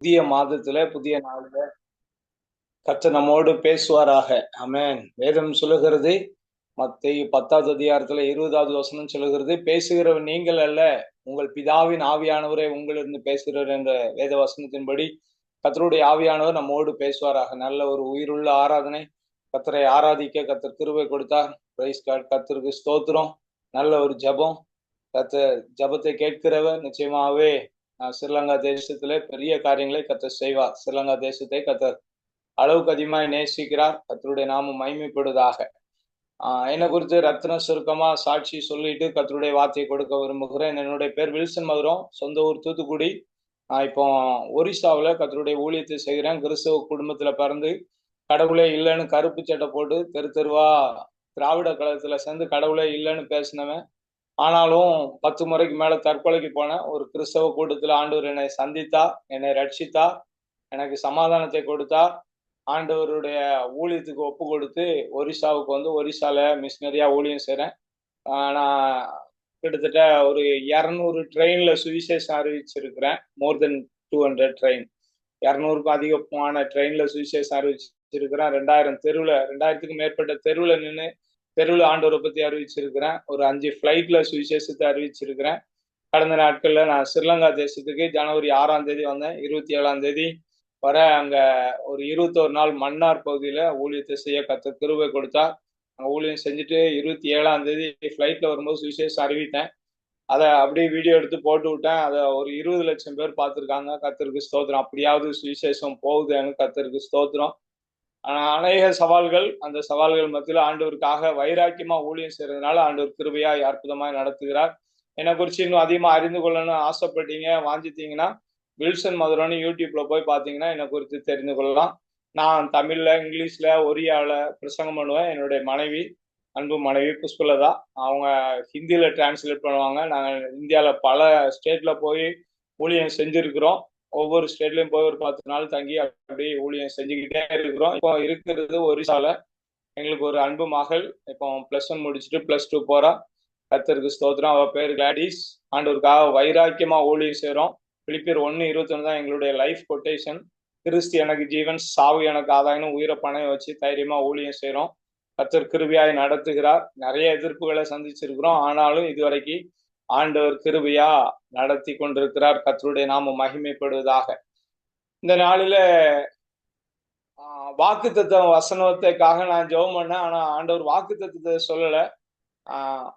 புதிய மாதத்துல, புதிய நாள்ல கர்த்தர் நம்மோடு பேசுவாராக. ஆமென். வேதம் சொல்லுகிறது, மத்தேயு 10வது அதிகாரத்துல 20வது வசனம் சொல்லுகிறது, பேசுகிறவர் நீங்கள் அல்ல, உங்கள் பிதாவின் ஆவியானவரே உங்களிலிருந்து பேசுகிறவர் என்ற வேத வசனத்தின்படி, கர்த்தருடைய ஆவியானவர் நம்மோடு பேசுவாராக. நல்ல ஒரு உயிருள்ள ஆராதனை. கர்த்தரை ஆராதிக்க கர்த்தர் கிருபை கொடுத்தார். Praise God. கர்த்தருக்கு ஸ்தோத்திரம். நல்ல ஒரு ஜெபம். கர்த்தர் ஜெபத்தை கேட்கிறவர். நிச்சயமாகவே ஸ்ரீலங்கா தேசத்திலே பெரிய காரியங்களை கர்த்தர் செய்வார். ஸ்ரீலங்கா தேசத்தை கர்த்தர் அளவுக்கு அதிகமாய் நேசிக்கிறார். கர்த்தருடைய நாமம் மகிமைப்படுவதாக. என்னை குறித்து ரத்தின சுருக்கமா சாட்சி சொல்லிட்டு கர்த்தருடைய வார்த்தையை கொடுக்க விரும்புகிறேன். என்னுடைய பேர் வில்சன் மதுரம். சொந்த ஊர் தூத்துக்குடி. இப்போ ஒரிசாவுல கர்த்தருடைய ஊழியத்தை செய்கிறேன். கிறிஸ்தவ குடும்பத்துல பிறந்து கடவுளே இல்லைன்னு கருப்பு சட்டை போட்டு தெரு தெருவா திராவிட கழகத்துல சேர்ந்து கடவுளே இல்லைன்னு பேசினவன். ஆனாலும் 10 முறைக்கு மேல தற்கொலைக்கு போனேன். ஒரு கிறிஸ்தவ கூட்டத்துல ஆண்டவர் என்னை சந்தித்தார், என்னை ரட்சித்தார், எனக்கு சமாதானத்தை கொடுத்தார். ஆண்டவருடைய ஊழியத்துக்கு ஒப்பு கொடுத்து ஒரிசாவுக்கு வந்து ஒரிசால மிஷினரியா ஊழியம் செய்றேன். நான் கிட்டத்தட்ட ஒரு 200 ட்ரெயின்ல சுவிசேஷம் அறிவிச்சிருக்கிறேன். மோர் தென் 200 ட்ரெயின். 200க்கும் அதிகமான ட்ரெயின்ல சுவிசேஷம் அறிவிச்சிருக்கிறேன். 2000த்துக்கும் மேற்பட்ட தெருவுல நின்று தெருவுல ஆண்டவரை பத்தி அறிவிச்சிருக்கிறேன். ஒரு 5 ஃபிளைட்ல சுவிசேஷத்தை அறிவிச்சிருக்கிறேன். கடந்த நாட்கள்ல நான் ஸ்ரீலங்கா தேசத்துக்கு ஜனவரி 6ஆம் தேதி வந்தேன். 27ஆம் தேதி வர அங்க ஒரு 21 நாள் மன்னார் பகுதியில ஊழியத்தை செய்ய கர்த்தர் கிருபை கொடுத்தார். அங்க ஊழியம் செஞ்சுட்டு 27ஆம் தேதி ஃபிளைட்ல வரும்போது சுவிசேஷம் அறிவித்தேன். அதை அப்படியே வீடியோ எடுத்து போட்டு விட்டேன். அதை ஒரு 20 லட்சம் பேர் பார்த்துருக்காங்க. கர்த்தருக்கு ஸ்தோத்திரம். அப்படியாவது சுவிசேஷம் போகுதுன்னு கர்த்தருக்கு ஸ்தோத்திரம். அநேக சவால்கள், அந்த சவால்கள் மத்தியில ஆண்டவருக்காக வைராக்கியமா ஊழியம் செய்யறதுனால ஆண்டவர் கிருபையாய் அற்புதமாய் நடத்துகிறார். என்னை குறிச்சு இன்னும் அதிகமா அறிந்து கொள்ளணும்னு ஆசைப்பட்டீங்க, வாஞ்சித்தீங்கன்னா வில்சன் மதுரன்னு யூடியூப்ல போய் பார்த்தீங்கன்னா என்னை குறித்து தெரிந்து கொள்ளலாம். நான் தமிழ்ல, இங்கிலீஷ்ல, ஒரியால பிரசங்கம் பண்ணுவேன். என்னுடைய மனைவி, அன்பு மனைவி புஷ்பலதா, அவங்க ஹிந்தியில டிரான்ஸ்லேட் பண்ணுவாங்க. நாங்கள் இந்தியால பல ஸ்டேட்ல போய் ஊழியம் செஞ்சிருக்கிறோம். ஒவ்வொரு ஸ்டேட்லயும் போய் ஒரு 10 நாள் தங்கி அப்படியே ஊழியம் செஞ்சுக்கிட்டே இருக்கிறோம். இப்போ இருக்கிறது ஒரிசால. எங்களுக்கு ஒரு அன்பு மகள் இப்போ +1 முடிச்சுட்டு +2 போறா. கர்த்தருக்கு ஸ்தோத்திரம். அவ பேர் கிளாடிஸ். ஆண்டவருக்காக வைராக்கியமா ஊழியம் செய்றோம். பிலிப்பியர் 1:21 தான் எங்களுடைய லைஃப் கொட்டேஷன். கிறிஸ்து எனக்கு ஜீவன், சாவு எனக்கு ஆதாயம்னு உயிரை பணைய வச்சு தைரியமா ஊழியம் செய்றோம். கர்த்தர் கிருபையாய் நடத்துகிறார். நிறைய எதிர்ப்புகளை சந்திச்சிருக்கிறோம். ஆனாலும் இதுவரைக்கும் ஆண்டவர் கிருபையா நடத்தி கொண்டிருக்கிறார். கர்த்தருடைய நாமம் மகிமைப்படுவதாக. இந்த நாளில வாக்குத்தத்த வசனத்துக்காக நான் ஜெபம் பண்ணேன். ஆனா ஆண்டவர் வாக்குத்தத்தத்தை சொல்லல. ஆஹ்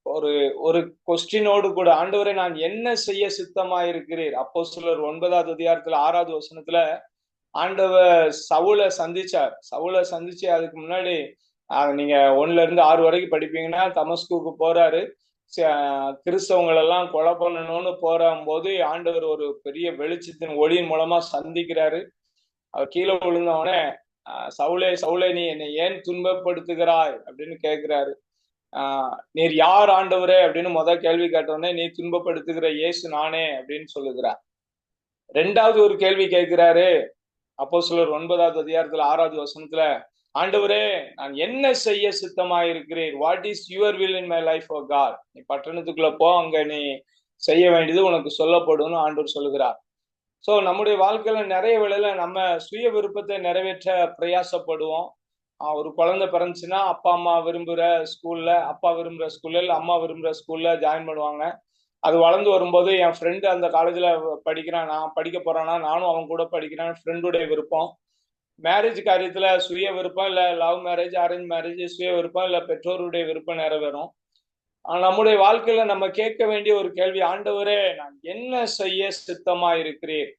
ஒரு ஒரு கொஸ்டினோடு கூட, ஆண்டவரே நான் என்ன செய்ய சித்தமா இருக்கிறீர்? அப்போஸ்தலர் 9வது அதிகாரத்துல 6வது வசனத்துல ஆண்டவர் சவுலை சந்திச்சார். சவுலை சந்திச்சு அதுக்கு முன்னாடி நீங்க 1ல இருந்து 6 வரைக்கும் படிப்பீங்கன்னா தமஸ்குக்கு போறாரு. கிறிஸ்தவங்கள் எல்லாம் கொலை பண்ணணும்னு போது ஆண்டவர் ஒரு பெரிய வெளிச்சத்தின் ஒளியின் மூலமா சந்திக்கிறாரு. அவர் கீழே விழுந்தவனே, சவுலே சவுலே நீ என்னை ஏன் துன்பப்படுத்துகிறாய் அப்படின்னு கேட்கிறாரு. நீர் யார் ஆண்டவரே அப்படின்னு கேள்வி கேட்டோடனே, நீ துன்பப்படுத்துகிற இயேசு நானே அப்படின்னு சொல்லுகிறார். 2வது ஒரு கேள்வி கேட்கிறாரு. அப்போஸ்தலர் 9வது அதிகாரத்துல 6வது வசனத்துல, ஆண்டவரே நான் என்ன செய்ய சித்தமா இருக்கிறீர்? What is your will in my life oh God? நீ பட்டணத்துக்குள்ள போ, அங்க நீ செய்ய வேண்டியது உனக்கு சொல்லப்படும் ஆண்டவர் சொல்லுகிறார். சோ நம்முடைய வாழ்க்கையில நிறைய வேளையில நம்ம சுய விருப்பத்தை நிறைவேற்ற பிரயாசப்படுவோம். ஒரு குழந்தை பிறந்துச்சுன்னா அப்பா அம்மா விரும்புற ஸ்கூல்ல, அப்பா விரும்புற ஸ்கூல்ல இல்ல அம்மா விரும்புற ஸ்கூல்ல ஜாயின் பண்ணுவாங்க. அது வளர்ந்து வரும்போது என் ஃப்ரெண்டு அந்த காலேஜ்ல படிக்கிறான், நான் படிக்க போறானா, நானும் அவன் கூட படிக்கிறேன், ஃப்ரெண்டுடைய விருப்பம். மேரேஜ் காரியத்துல சுய விருப்பம், இல்ல லவ் மேரேஜ், அரேஞ்ச் மேரேஜ், சுய விருப்பம் இல்ல பெற்றோருடைய விருப்பம் நிறைவேறும். நம்முடைய வாழ்க்கையில நம்ம கேட்க வேண்டிய ஒரு கேள்வி, ஆண்டவரே நான் என்ன செய்ய சித்தமா இருக்கிறீர்?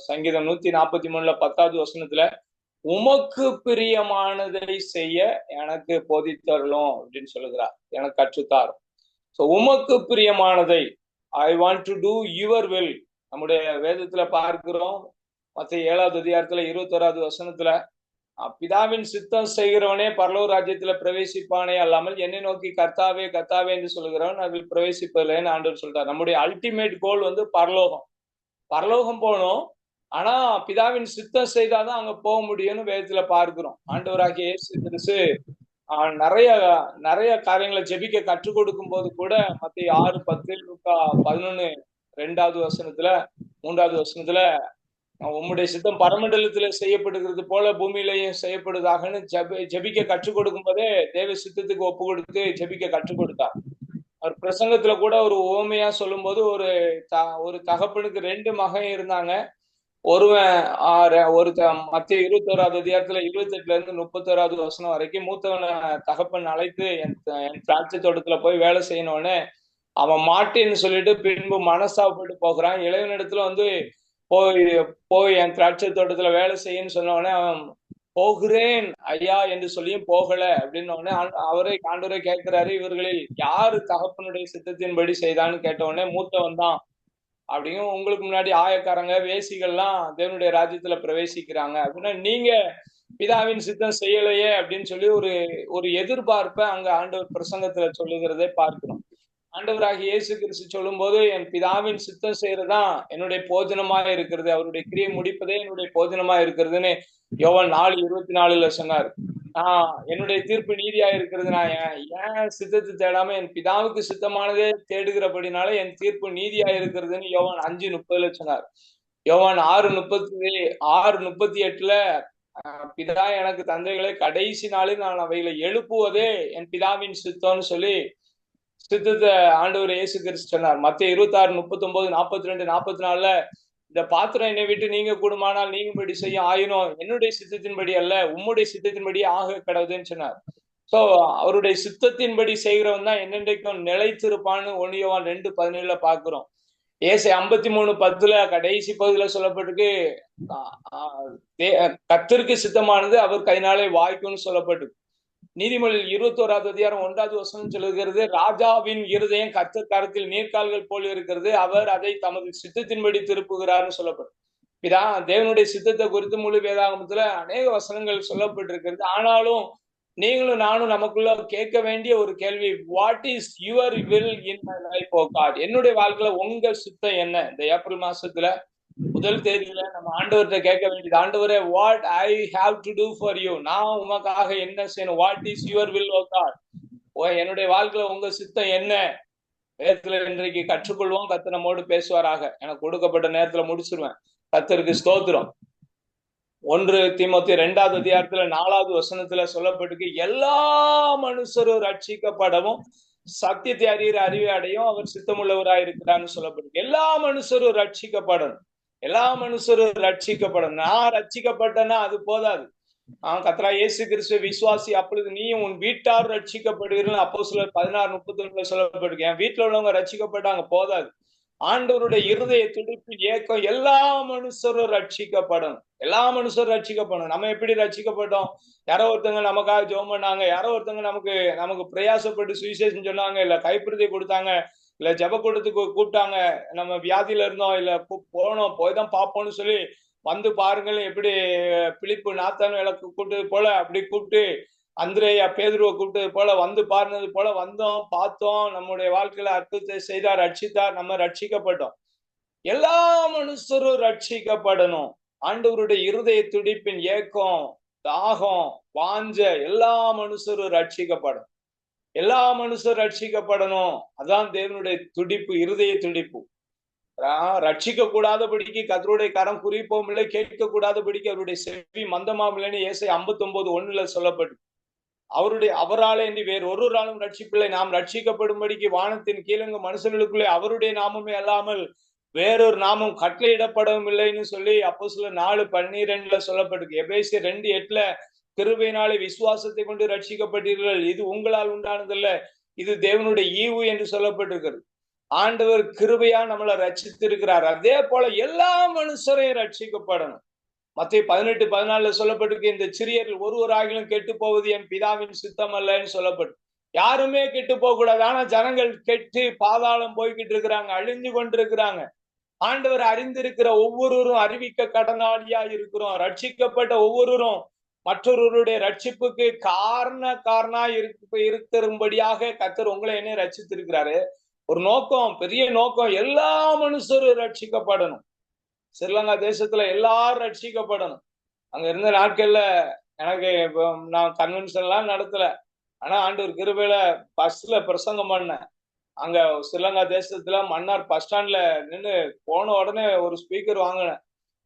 சங்கீதம் 143ல 10வது வசனத்துல, உமக்கு பிரியமானதை செய்ய எனக்கு போதித்தருளும் அப்படின்னு சொல்லுகிறார். எனக்கு கற்றுத்தார். சோ உமக்கு பிரியமானதை, I want to two your will. நம்முடைய வேதத்துல பார்க்கிறோம். மத்தேயு 7வது அதிகாரத்துல 21வது வசனத்துல, பிதாவின் சித்தம் செய்கிறவனே பரலோக ராஜ்யத்துல பிரவேசிப்பானே அல்லாமல் என்னை நோக்கி கர்த்தாவே கர்த்தாவே என்று சொல்லுகிறவன் அதில் பிரவேசிப்பதில்லைன்னு ஆண்டவர் சொல்லிட்டார். நம்முடைய அல்டிமேட் கோல் வந்து பரலோகம். பரலோகம் போகணும். ஆனா பிதாவின் சித்தம் செய்தாதான் அங்க போக முடியும்னு வேதத்துல பார்க்கிறோம். ஆண்டவராகிய இயேசு கிறிஸ்து நிறைய நிறைய காரியங்களை ஜெபிக்க கற்றுக் கொடுக்கும் போது கூட மத்தேயு 6:10, லூக்கா 11 2வது வசனத்துல 3வது வசனத்துல உம்முடைய சித்தம் பரமண்டலத்திலே செய்யப்படுகிறது போல பூமியிலேயும் செய்யப்படுதாகன்னு ஜெபிக்க கற்றுக் கொடுக்கும் போதே தேவ சித்தத்துக்கு ஒப்பு கொடுத்து ஜெபிக்க கற்றுக் கொடுத்தார். அவர் பிரசங்கத்துல கூட ஒரு உவமையா சொல்லும்போது ஒரு தகப்பனுக்கு 2 மகன் இருந்தாங்க. ஒருவன் மத்திய 21வது அதிகாரத்துல 28ல இருந்து 31வது வசனம் வரைக்கும் மூத்தவனை தகப்பன் அழைத்து என் திராட்சை தோட்டத்துல போய் வேலை செய்யணும்னு அவன் மாட்டேன்னு சொல்லிட்டு பின்பு மனஸ்தாபப்பட்டு போகிறான். இளைவனிடத்துல வந்து போய் போய் என் திராட்சை தோட்டத்துல வேலை செய்யன்னு சொன்ன உடனே அவன் போகிறேன் ஐயா என்று சொல்லியும் போகல அப்படின்னு உடனே ஆண்டவரே கேட்கிறாரு, இவர்களில் யாரு தகப்பனுடைய சித்தத்தின்படி செய்தான்னு கேட்ட உடனே மூத்தவன் தான் அப்படியும், உங்களுக்கு முன்னாடி ஆயக்காரங்க வேசிகள்லாம் தேவனுடைய ராஜ்யத்துல பிரவேசிக்கிறாங்க அப்படின்னா நீங்க பிதாவின் சித்தம் செய்யலையே அப்படின்னு சொல்லி ஒரு ஒரு எதிர்பார்ப்பை அங்க ஆண்டவர் பிரசங்கத்துல சொல்லுகிறதை பார்க்கிறோம். ஆண்டவராகிய இயேசு கிறிஸ்து சொல்லும் போது என் பிதாவின் சித்தம் செய்யறதுதான் என்னுடைய போஜனமா இருக்கிறது, அவருடைய கிரியை முடிப்பதே என்னுடைய போஜனமா இருக்கிறதுன்னு யோவான் 4:24 சொன்னார். என்னுடைய தீர்ப்பு நீதியா இருக்கிறது, நான் ஏன் சித்தத்தை தேடாம என் பிதாவுக்கு சித்தமானதே தேடுகிறபடினால என் தீர்ப்பு நீதியா இருக்கிறதுன்னு யோவான் 5:30 சொன்னார். யோவான் 6:38 பிதா எனக்கு தந்தைகளை கடைசி நாளில் நான் அவைகளை எழுப்புவதே என் பிதாவின் சித்தம்னு சொல்லி சித்தத்தை ஆண்டவர் இயேசு கிறிஸ்து சொன்னார். மத்திய 26:39, 42, 44 இந்த பாத்திரம் என்னை விட்டு நீங்க கூடுமானால் நீங்கும்படி செய்ய ஆயினும் என்னுடைய சித்தத்தின்படி அல்ல உம்முடைய சித்தத்தின்படி ஆக கடவுதுன்னு சொன்னார். சோ அவருடைய சித்தத்தின்படி செய்கிறவன் தான் என்னென்றைக்கும் நிலைத்திருப்பான்னு 1 யோவான் 2:17 பாக்குறோம். ஏசை 53:10 கடைசி பகுதியில சொல்லப்பட்டிருக்கு, கர்த்தருக்கு சித்தமானது அவர் கையினாலே வாய்க்கும்னு சொல்லப்பட்டு. நீதிமொழியில் 21வது அதிகாரம் 1வது வசனம் சொல்லுகிறது, ராஜாவின் இருதயம் கர்த்தர் கரத்தில் நீர்க்கால்கள் போல் இருக்கிறது, அவர் அதை தமது சித்தத்தின்படி திருப்புகிறார்னு சொல்லப்படும். இதான் தேவனுடைய சித்தத்தை குறித்து முழு வேதாகமத்துல அநேக வசனங்கள் சொல்லப்பட்டிருக்கிறது. ஆனாலும் நீங்களும் நானும் நமக்குள்ள கேட்க வேண்டிய ஒரு கேள்வி, what is your will in my life oh God? என்னுடைய வாழ்க்கையில உங்க சித்தம் என்ன? இந்த ஏப்ரல் மாசத்துல முதல் தேதியில நம்ம ஆண்டவர்கிட்ட கேட்க வேண்டியது, ஆண்டவரே what I have to do for you, நான் உமக்காக என்ன செய்யணும்? What is your will oh God? என்னுடைய வாழ்க்கையில உங்க சித்தம் என்ன? வேதத்துல இன்றைக்கு கற்றுக்கொள்வோம். கர்த்தர் நம்மோடு பேசுவாராக. எனக்கு கொடுக்கப்பட்ட நேரத்துல முடிச்சிருவேன். கர்த்தருக்கு ஸ்தோத்திரம். 1 தீமோத்தேயு 2வது அதிகாரத்துல 4வது வசனத்துல சொல்லப்பட்டிருக்கு, எல்லா மனுஷரும் ரட்சிக்கப்படவும் சத்தியத்தை அறிகிற அறிவை அடையும் அவர் சித்தமுள்ளவராய் இருக்கிறான்னு சொல்லப்பட்டிருக்கு. எல்லா மனுஷரும் ரட்சிக்கப்படணும், எல்லா மனுஷரும் ரட்சிக்கப்படணும். நான் ரட்சிக்கப்பட்டேன்னா அது போதாது. கர்த்தரா இயேசு கிறிஸ்துவை விசுவாசி, அப்பொழுது நீயும் உன் வீட்டார் ரட்சிக்கப்படுவீர்கள் அப்போஸ்தலர் 16:31 சொல்லப்பட்டிருக்கு. என் வீட்டுல உள்ளவங்க ரட்சிக்கப்பட்டாங்க போதாது. ஆண்டவருடைய இருதய துடிப்பின் ஏக்கம் எல்லா மனுஷரும் ரட்சிக்கப்படணும், எல்லா மனுஷரும் ரட்சிக்கப்படணும். நம்ம எப்படி ரட்சிக்கப்பட்டோம்? யாரோ ஒருத்தவங்க நமக்காக ஜெபம் பண்ணாங்க, யாரோ ஒருத்தவங்க நமக்கு பிரயாசப்பட்டு சுவிசேஷம் சொன்னாங்க, இல்ல கைப்பிரதி கொடுத்தாங்க, இல்ல ஜெப கூட்டத்துக்கு கூப்பிட்டாங்க, நம்ம வியாதியில இருந்தோம், இல்ல போனோம், போய் தான் பார்ப்போம்னு சொல்லி வந்து பாருங்கள். எப்படி பிலிப்பு நாத்தானுவேலை கூப்பிட்டது போல அப்படி கூப்பிட்டு, அந்திரேயா பேதுருவை கூப்பிட்டது போல வந்து பாருனது போல வந்தோம், பார்த்தோம், நம்முடைய வாழ்க்கையில அற்புதத்தை செய்தார், ரட்சித்தார், நம்ம ரட்சிக்கப்பட்டோம். எல்லா மனுஷரும் ரட்சிக்கப்படணும். ஆண்டவருடைய இருதய துடிப்பின் ஏக்கம், தாகம், வாஞ்ச எல்லா மனுஷரும் ரட்சிக்கப்படும், எல்லா மனுஷரும் ரட்சிக்கப்படணும். அதான் தேவனுடைய துடிப்பு, இருதய துடிப்பு. ரட்சிக்க கூடாதபடிக்கு கர்த்தருடைய கரம் குறிப்போம் இல்லை, கேட்க கூடாதபடிக்கு அவருடைய செவி மந்தமாம் இல்லைன்னு ஏசாயா 59:1 சொல்லப்பட்டு, அவராலே என்று வேறு ஒருவராலும் ரட்சிப்பில்லை, நாம் ரட்சிக்கப்படும்படிக்கு வானத்தின் கீழங்க மனுஷர்களுக்குள்ளே அவருடைய நாமமே அல்லாமல் வேறொரு நாமம் கட்டளையிடப்படவும் இல்லைன்னு சொல்லி அப்போஸ்தலர் 4:12 சொல்லப்பட்டிருக்கு. எபேசியர் 2:8 கிருபையினாலே விசுவாசத்தை கொண்டு ரட்சிக்கப்பட்டீர்கள், இது உங்களால் உண்டானதல்ல, இது தேவனுடைய ஈவு என்று சொல்லப்பட்டிருக்கிறது. ஆண்டவர் கிருபையா நம்மளை ரட்சித்திருக்கிறார். அதே போல எல்லா மனுஷரையும் ரட்சிக்கப்படணும். மத்தேயு 18:14 சொல்லப்பட்டிருக்கு, இந்த சிறியரில் ஒருவராகிலும் கெட்டு போவது என் பிதாவின் சித்தம் அல்லன்னு சொல்லப்பட்டு. யாருமே கெட்டு போக கூடாது. ஆனா ஜனங்கள் கெட்டு பாதாளம் போய்கிட்டு இருக்கிறாங்க, அழிஞ்சு கொண்டிருக்கிறாங்க. ஆண்டவர் அறிந்திருக்கிற ஒவ்வொருவரும் அறிவிக்க கடனாளியா இருக்கிறோம். ரட்சிக்கப்பட்ட ஒவ்வொருவரும் மற்றொருவருடைய ரட்சிப்புக்கு காரணா இருக்கும்படியாக கர்த்தர் உங்களை என்ன ரட்சித்திருக்கிறாரு. ஒரு நோக்கம், பெரிய நோக்கம், எல்லா மனுஷரும் ரட்சிக்கப்படணும். ஸ்ரீலங்கா தேசத்துல எல்லாரும் ரட்சிக்கப்படணும். அங்க இருந்த நாட்கள்ல எனக்கு நான் கன்வென்ஷன் எல்லாம் நடத்தல, ஆனா ஆண்டவர் கிருபையில பஸ்ல பிரசங்கம் பண்ணேன். அங்க ஸ்ரீலங்கா தேசத்துல மன்னார் பஸ் ஸ்டாண்ட்ல நின்று போன உடனே ஒரு ஸ்பீக்கர் வாங்கினேன்.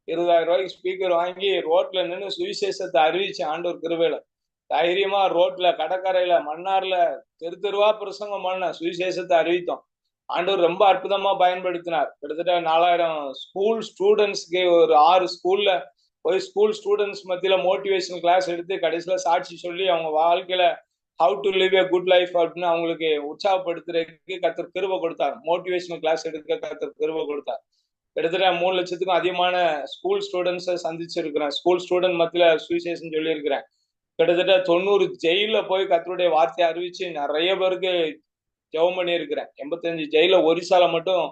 20,000 ரூபாய்க்கு ஸ்பீக்கர் வாங்கி ரோட்ல நின்று சுவிசேஷத்தை அறிவிச்சேன். ஆண்டவர் கிருபையில தைரியமா ரோட்ல, கடற்கரையில, மன்னார்ல தெரு தெருவா பிரசங்கம் பண்ண சுவிசேஷத்தை அறிவித்தோம். ஆண்டவர் ரொம்ப அற்புதமா பயன்படுத்தினார். கிட்டத்தட்ட 4,000 ஸ்கூல் ஸ்டூடெண்ட்ஸ்க்கு ஒரு 6 ஸ்கூல்ல போய் ஸ்கூல் ஸ்டூடெண்ட்ஸ் மத்தியில மோட்டிவேஷன் கிளாஸ் எடுத்து கடைசியில சாட்சி சொல்லி அவங்க வாழ்க்கையில how to live A good life அப்படின்னு அவங்களுக்கு உற்சாகப்படுத்துறதுக்கு கர்த்தர் கிருபை கொடுத்தார். மோட்டிவேஷனல் கிளாஸ் எடுக்க கர்த்தர் கிருபை கொடுத்தார். கிட்டத்தட்ட 3 லட்சத்துக்கும் அதிகமான ஸ்கூல் ஸ்டூடெண்ட்ஸை சந்திச்சிருக்கிறேன். ஸ்கூல் ஸ்டூடெண்ட் மத்தியில சுவிசேஷம் சொல்லியிருக்கிறேன். கிட்டத்தட்ட 90 ஜெயில போய் கர்த்தருடைய வார்த்தையை அறிவிச்சு நிறைய பேருக்கு ஜெபம் பண்ணி இருக்கிறேன். 85 ஜெயில ஒரிசால மட்டும்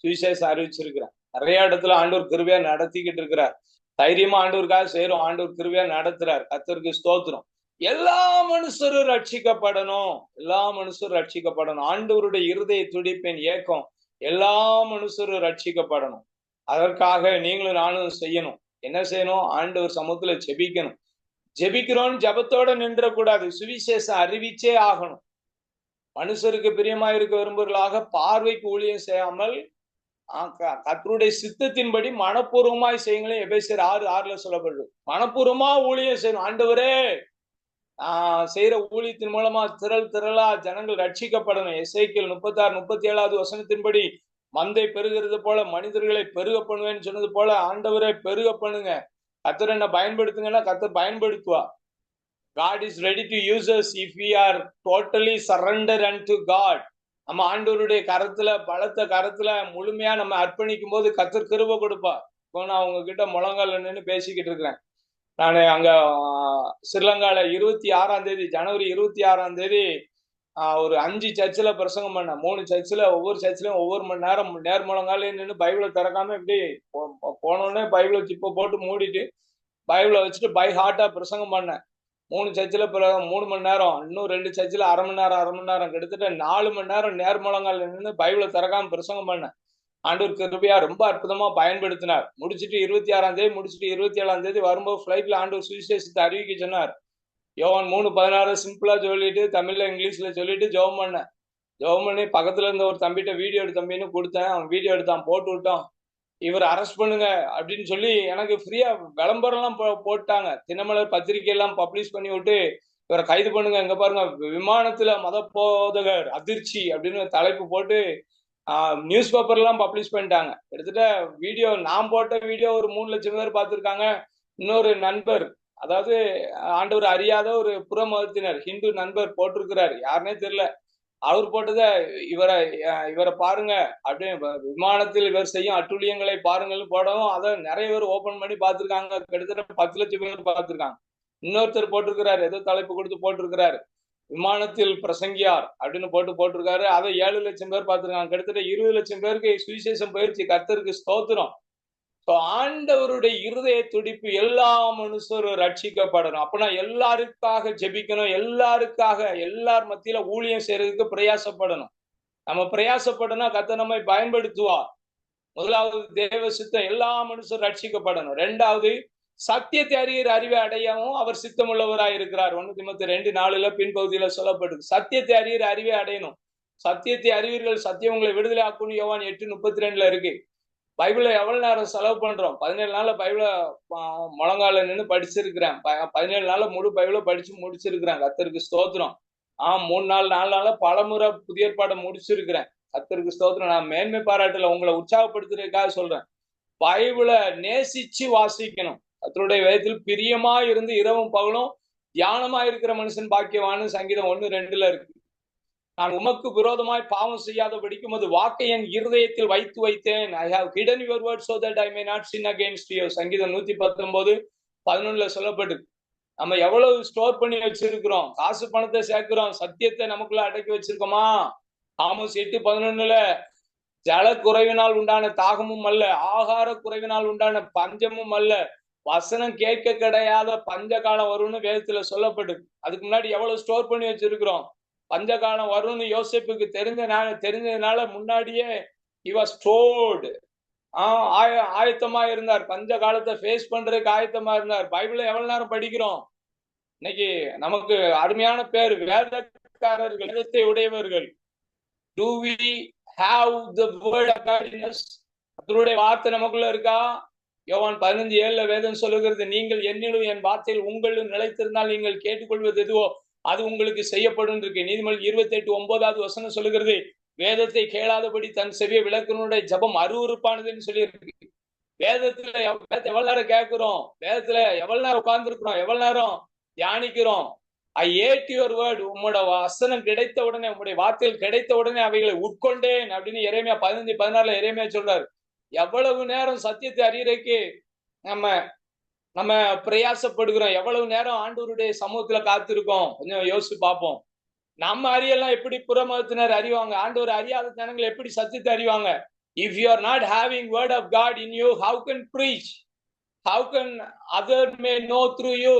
சுவிசேஷம் அறிவிச்சிருக்கிறேன். நிறைய இடத்துல ஆண்டவர் கிருபையா நடத்திக்கிட்டு இருக்கிறார். தைரியமா ஆண்டவருக்காக செய்யறோம். ஆண்டவர் கிருபையா நடத்துறார். கர்த்தருக்கு ஸ்தோத்திரம். எல்லா மனுஷரும் ரட்சிக்கப்படணும். எல்லா மனுஷரும் ரட்சிக்கப்படணும். ஆண்டவருடைய இருதய துடிப்பின் ஏக்கம் எல்லா மனுஷரும் ரட்சிக்கப்படணும். அதற்காக நீங்களும் நானும் செய்யணும். என்ன செய்யணும்? ஆண்டவர் சமூகத்துல ஜெபிக்கணும். ஜெபிக்கிறோம் ஜபத்தோட நின்றக்கூடாது. சுவிசேஷம் அறிவிச்சே ஆகணும். மனுஷருக்கு பிரியமா இருக்க விரும்புவர்களாக பார்வைக்கு ஊழியம் செய்யாமல் கர்த்தருடைய சித்தத்தின்படி மனப்பூர்வமாய் செய்யுங்களேன். எபேசியர் 6:6 சொல்லப்படுது. மனப்பூர்வமா ஊழியம் செய்யணும். ஆண்டவரே செய்யற ஊழியத்தின் மூலமா திரளா ஜனங்கள் ரட்சிக்கப்படணும். எசேக்கியேல் 36:37 வசனத்தின்படி மந்தை பெருகிறது போல மனிதர்களை பெருக பண்ணுவேன்னு சொன்னது போல ஆண்டவரை பெருக பண்ணுங்க. கர்த்தர் என்ன பயன்படுத்துங்கன்னா கர்த்தர் பயன்படுத்துவா. God is ready to use us if we are totally surrender unto God. நம்ம ஆண்டவருடைய கரத்துல பலத்த கரத்துல முழுமையா நம்ம அர்ப்பணிக்கும் போது கர்த்தர் கிருபை கொடுப்பா. இப்போ நான் உங்ககிட்ட முழங்கால நின்று பேசிக்கிட்டு இருக்கிறேன். நான் அங்க ஸ்ரீலங்கால 26ஆம் தேதி ஜனவரி 26ஆம் தேதி ஒரு 5 சர்ச்சில் பிரசங்கம் பண்ணேன். 3 சர்ச்சில் ஒவ்வொரு சர்ச்சிலையும் ஒவ்வொரு மணி நேரம் நேர்முழங்காலே நின்று பைபிளை திறக்காம இப்படி போனோடனே பைபிளை சிப்பை போட்டு மூடிட்டு பைபிளை வச்சுட்டு பை ஹார்ட்டா பிரசங்கம் பண்ணேன். 3 சர்ச்சில் 3 மணி நேரம், இன்னும் 2 சர்ச்சில் அரை மணி நேரம் கிட்டத்தட்ட 4 மணி நேரம் நேர்முழங்கால நின்று பைபிளை திறக்காம பிரசங்கம் பண்ணேன். ஆண்டவர் கிருபையா ரொம்ப அற்புதமா பயன்படுத்தினார். முடிச்சுட்டு 26ஆம் தேதி முடிச்சுட்டு 27ஆம் தேதி வரும்போது ஃபிளைட்ல ஆண்டவர் சுவிசேஷத்தை அறிவிக்க சொன்னார். யோவான் 3:16 சிம்பிளா சொல்லிட்டு தமிழ்ல இங்கிலீஷ்ல சொல்லிட்டு ஜெபம் பண்ணேன். ஜெபம் பண்ணி பக்கத்துல இருந்த ஒரு தம்பிட்ட வீடியோ எடு தம்பின்னு கொடுத்தேன். அவன் வீடியோ எடுத்தான், போட்டு விட்டான். இவர் அரெஸ்ட் பண்ணுங்க அப்படின்னு சொல்லி எனக்கு ஃப்ரீயா விளம்பரம் எல்லாம் போட்டாங்க. தினமலர் பத்திரிகை எல்லாம் பப்ளிஷ் பண்ணி விட்டு இவரை கைது பண்ணுங்க, இங்க பாருங்க விமானத்துல மத போதகர் அதிர்ச்சி அப்படின்னு தலைப்பு போட்டு நியூஸ் பேப்பர் எல்லாம் பப்ளிஷ் பண்ணிட்டாங்க. கிட்டத்தட்ட வீடியோ நான் போட்ட வீடியோ ஒரு 3 லட்சம் பேர் பார்த்திருக்காங்க. இன்னொரு நண்பர், அதாவது ஆண்டவர் அறியாத ஒரு புற மதத்தினர் ஹிந்து நண்பர் போட்டிருக்கிறாரு, யாருன்னே தெரியல. அவர் போட்டத இவரை பாருங்க அப்படியே விமானத்தில் இவர் செய்யும் அட்டுழியங்களை பாருங்கள்னு போடவும் அதை நிறைய பேர் ஓபன் பண்ணி பார்த்திருக்காங்க. கிட்டத்தட்ட 10 லட்சம் பேர் பார்த்திருக்காங்க. இன்னொருத்தர் போட்டிருக்கிறாரு, ஏதோ தலைப்பு கொடுத்து போட்டிருக்கிறாரு, விமானத்தில் பிரசங்கியார் அப்படின்னு போட்டிருக்காரு. அதை 7 லட்சம் பேர் பார்த்திருக்காங்க. கிட்டத்தட்ட 20 லட்சம் பேருக்கு சுவிசேஷம் போயிடுச்சு. கர்த்தருக்கு ஸ்தோத்திரம். ஆண்டவருடைய இருதய துடிப்பு எல்லா மனுஷரும் ரட்சிக்கப்படணும். அப்படின்னா எல்லாருக்காக ஜெபிக்கணும். எல்லார் மத்தியில ஊழியம் செய்யறதுக்கு பிரயாசப்படணும். நம்ம பிரயாசப்படணும், கர்த்தர் நம்மை பயன்படுத்துவார். முதலாவது தேவ சித்தம் எல்லா மனுஷரும் ரட்சிக்கப்படணும். 2வது சத்தியத்தை அறிகிற அறிவை அடையவும் அவர் சித்தம் உள்ளவராய் இருக்கிறார். 1 தீமோத்தேயு 2:4 பின்பகுதியில சொல்லப்படுது. சத்தியத்தை அறிகிற அறிவை அடையணும். சத்தியத்தை அறிவீர்கள், சத்தியம் உங்களை விடுதலை ஆக்கும் யோவான் 8:32 இருக்கு. பைபிளை எவ்வளவு நேரம் செலவு பண்றோம்? 17 நாள்ல பைபிளை முழங்கால நின்று படிச்சிருக்கிறேன். 17 நாள்ல முழு பைபிளை படிச்சு முடிச்சிருக்கிறேன். கர்த்தருக்கு ஸ்தோத்திரம். 3 நாள் 4 நாள்ல பலமுறை புதிய ஏற்பாடை முடிச்சிருக்கிறேன். கர்த்தருக்கு ஸ்தோத்திரம். நான் மேன்மை பாராட்டல, உங்களை உற்சாகப்படுத்துறதுக்காக சொல்றேன். பைபிளை நேசிச்சு வாசிக்கணும். கர்த்தருடைய வேதத்தில் பிரியமா இருந்து இரவும் பகலும் தியானமா இருக்கிற மனுஷன் பாக்கியவான்னு சங்கீதம் 1:2 இருக்கு. நான் உமக்கு விரோதமாய் பாவம் செய்யாதபடிக்கு உமது வாக்கை என் இருதயத்தில் வைத்தேன். I have hidden your word so that I may not sin against you. சங்கீதம் 119:11 சொல்லப்பட்டு நம்ம எவ்வளவு ஸ்டோர் பண்ணி வச்சிருக்கிறோம். காசு பணத்தை சேர்க்கிறோம், சத்தியத்தை நமக்குள்ள அடக்கி வச்சிருக்கோமா? ஆமோஸ் 8:11 ஜல குறைவினால் உண்டான தாகமும் அல்ல, ஆகார குறைவினால் உண்டான பஞ்சமும் அல்ல, வசனம் கேட்க கிடையாத பஞ்ச காலம் வரும்னு வேதத்துல சொல்லப்பட்டு. அதுக்கு முன்னாடி எவ்வளவு ஸ்டோர் பண்ணி வச்சிருக்கிறோம். பஞ்ச காலம் வரும்னு யோசேப்புக்கு தெரிஞ்சதுனால முன்னாடியே ஆயத்தமா இருந்தார். பஞ்ச காலத்தை ஃபேஸ் பண்றதுக்கு ஆயத்தமா இருந்தார். பைபிளை எவ்வளவு நேரம் படிக்கிறோம்? இன்னைக்கு நமக்கு அருமையான பேர் வேதக்காரர்கள், வேதத்தை உடையவர்கள். Do we have the word of God in us? கர்த்தருடைய வார்த்தை நமக்குள்ள இருக்கா? யோவான் 15:7 வேதம் சொல்லுகிறது, நீங்கள் என்னிலும் என் வார்த்தையில் உங்களும் நிலைத்திருந்தால் நீங்கள் கேட்டுக்கொள்வது எதுவோ அது உங்களுக்கு செய்யப்படும் இருக்கு. நீதிமொழி 28:9 சொல்லுகிறது, வேதத்தை கேளாதபடி தன் செவியை விளக்குனுடைய ஜபம் அருவருப்பானதுன்னு சொல்லி இருக்கு. வேதத்துல எவ்வளவு நேரம் கேட்கிறோம், வேதத்துல எவ்வளவு நேரம் உட்கார்ந்து இருக்கிறோம், எவ்வளவு நேரம் தியானிக்கிறோம். ஐ ஏட் யுவர் வேர்ட், உங்களோட வசனம் கிடைத்த உடனே, உங்களுடைய வார்த்தைகள் கிடைத்த உடனே அவைகளை உட்கொண்டேன் அப்படின்னு எரேமியா 15:16 எரேமியா சொல்றாரு. எவ்வளவு நேரம் சத்தியத்தை அறியறதுக்கு நம்ம நம்ம பிரயாசப்படுகிறோம், எவ்வளவு நேரம் ஆண்டவருடைய சமூகத்துல காத்திருக்கோம், கொஞ்சம் யோசிச்சு பார்ப்போம். நம்ம அறியலாம் எப்படி புறமதத்தினர் அறிவாங்க, ஆண்டவர் அறியாத ஜனங்கள் எப்படி சத்தியத்தை அறிவாங்க? If you are not having word of God in you, how can preach? How can other may know through you?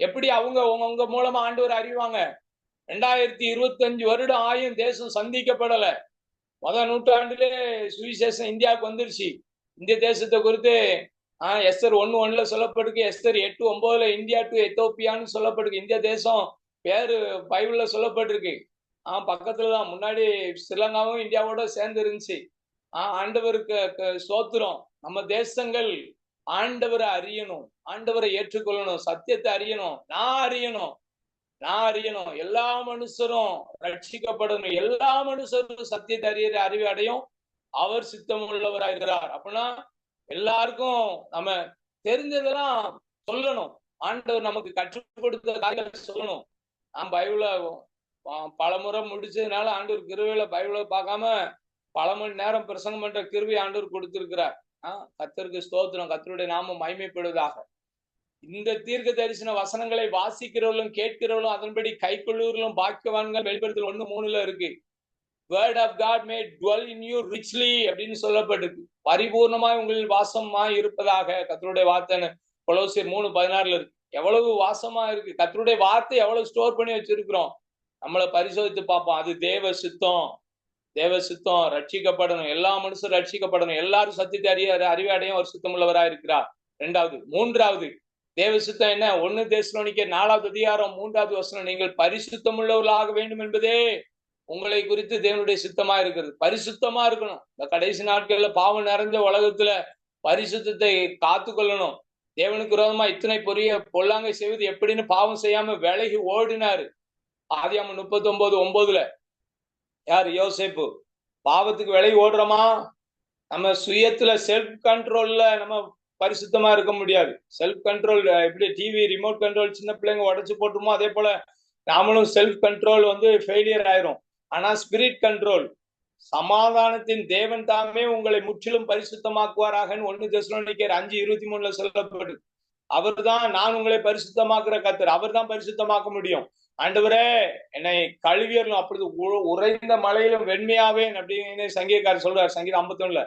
எப்படி அவங்க உங்க மூலமா ஆண்டவர் அறிவாங்க? 2025 வருடம் ஆயும் தேசம் சந்திக்கப்படல. முதல் நூற்றாண்டிலே சுவிசேஷம் இந்தியாவுக்கு வந்துருச்சு. இந்திய தேசத்தை குறித்து எஸ்தர் 1:1 சொல்லப்படுது, எஸ்தர் 8:9 இந்தியா டு எத்தோப்பியான்னு சொல்லப்படுது. இந்திய தேசம் பேரு பைபிள்ல சொல்லப்பட்டிருக்கு. பக்கத்துலதான், முன்னாடி ஸ்ரீலங்காவும் இந்தியாவோட சேர்ந்து இருந்துச்சு. ஆண்டவருக்கு ஸ்தோத்திரம். நம்ம தேசங்கள் ஆண்டவரை அறியணும், ஆண்டவரை ஏற்றுக்கொள்ளணும், சத்தியத்தை அறியணும். நான் அறியணும், எல்லா மனுஷரும் ரட்சிக்கப்படணும், எல்லா மனுஷரும் சத்தியத்தை அறிகிற அறிவு அடையும் அவர் சித்தம் உள்ளவராக இருக்கிறார். அப்படின்னா எல்லாருக்கும் நம்ம தெரிஞ்சதெல்லாம் சொல்லணும், ஆண்டவர் நமக்கு கற்றுக் கொடுத்த காரியங்களை சொல்லணும். நான் பைபிள பல முறை முடிச்சதுனால ஆண்டவர் கிருபையில பைபிள பார்க்காம பல மணி நேரம் பிரசங்கம் பண்ற கிருபை ஆண்டவர் கொடுத்திருக்கிறார். கர்த்தருக்கு ஸ்தோத்திரம், கர்த்தருடைய நாமம் மகிமைப்படுவதாக. இந்த தீர்க்க தரிசன வசனங்களை வாசிக்கிறவர்களும் கேட்கிறவர்களும் அதன்படி கைக்கொள்ளுவர்களும் பாக்கியவான்கள். வெளிப்படுத்தல் 1:3 இருக்கு. Word of God may dwell in you richly அப்படின்னு சொல்லப்பட்டிருக்கு. பரிபூர்ணமாய் உங்களில் வாசமாய் இருப்பதாக கர்த்தருடைய வார்த்தைன்னு கொலோசியர் 3:16 இருக்கு. எவ்வளவு வாசமா இருக்கு, கர்த்தருடைய வார்த்தை எவ்வளவு ஸ்டோர் பண்ணி வச்சிருக்கிறோம். நம்மளை பரிசோதித்து பார்ப்போம். அது தேவ சித்தம், தேவ சித்தம். ரட்சிக்கப்படணும், எல்லா மனுஷரும் ரட்சிக்கப்படணும், எல்லாரும் சத்தியத்தை அறிவடையும் ஒரு சித்தம் உள்ளவராக இருக்கிறார். 2வது. 3வது தேவ சித்தம் என்ன? 1 தெசலோனிக்கேயர் 4:3 நீங்கள் பரிசுத்தம் உள்ளவர்களாக வேண்டும் என்பதே உங்களை குறித்து தேவனுடைய சித்தமா இருக்கிறது. பரிசுத்தமா இருக்கணும். இந்த கடைசி நாட்கள்ல பாவம் நிறைஞ்ச உலகத்துல பரிசுத்தத்தை காத்து கொள்ளணும். தேவனுக்கு விரோதமா இத்தனை பொல்லாங்கை செய்வது எப்படின்னு பாவம் செய்யாம விலகி ஓடினாரு. ஆதியாகமம் 39:9 யாரு? யோசேப்பு. பாவத்துக்கு விலகி ஓடுறோமா? நம்ம சுயத்துல செல்ஃப் கண்ட்ரோல்ல நம்ம பரிசுத்தமா இருக்க முடியாது. செல்ஃப் கண்ட்ரோல் எப்படி டிவி ரிமோட் கண்ட்ரோல் சின்ன பிள்ளைங்க உடைச்சு போட்டுமோ அதே போல நாமளும் செல்ஃப் கண்ட்ரோல் ஃபெயிலியர் ஆயிரும். ஆனா ஸ்பிரிட் கண்ட்ரோல், சமாதானத்தின் தேவன் தாமே உங்களை முற்றிலும் பரிசுத்தமாக்குவாராக 1 தெசலோனிக்கேயர் 5:23 சொல்லப்படுது. அவர் தான் நான் உங்களை பரிசுத்தமாக்குற கர்த்தர், அவர் தான் பரிசுத்தமாக்க முடியும். ஆண்டவரே என்னை கழுவியறணும், அப்பொழுது உறைந்த மலையிலும் வெண்மையாவேன் அப்படின்னு சங்கீதக்காரர் சொல்றாரு. சங்கீதம் 51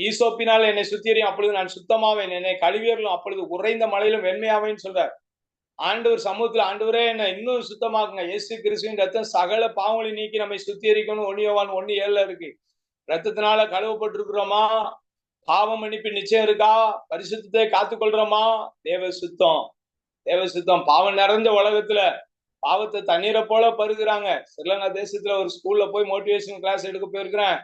ஈசோப்பினால் என்னை சுத்தியறியும், அப்பொழுது நான் சுத்தமாவேன். என்னை கழுவியறணும், அப்பொழுது உறைந்த மலையிலும் வெண்மையாவேன்னு சொல்றார். ஆண்டவர் சமூகத்துல, ஆண்டவரே என்ன இன்னும் சுத்தமாக்குங்க. இயேசு கிறிஸ்துவின் ரத்தம் சகல பாவங்களை நீக்கி நம்மை சுத்திகரிக்கணும். 1 யோவான் 1:7 இருக்கு. ரத்தத்தினால கழுவப்பட்டிருக்கிறோமா? பாவம் மன்னிப்பு நிச்சயம் இருக்கா? பரிசுத்தத்தை காத்துக்கொள்றோமா? தேவ சுத்தம், தேவ சுத்தம். பாவம் நிறைஞ்ச உலகத்துல பாவத்தை தண்ணீரை போல பருகுறாங்க. ஸ்ரீலங்கா தேசத்துல ஒரு ஸ்கூல்ல போய் மோட்டிவேஷன் கிளாஸ் எடுக்க போயிருக்கிறேன்.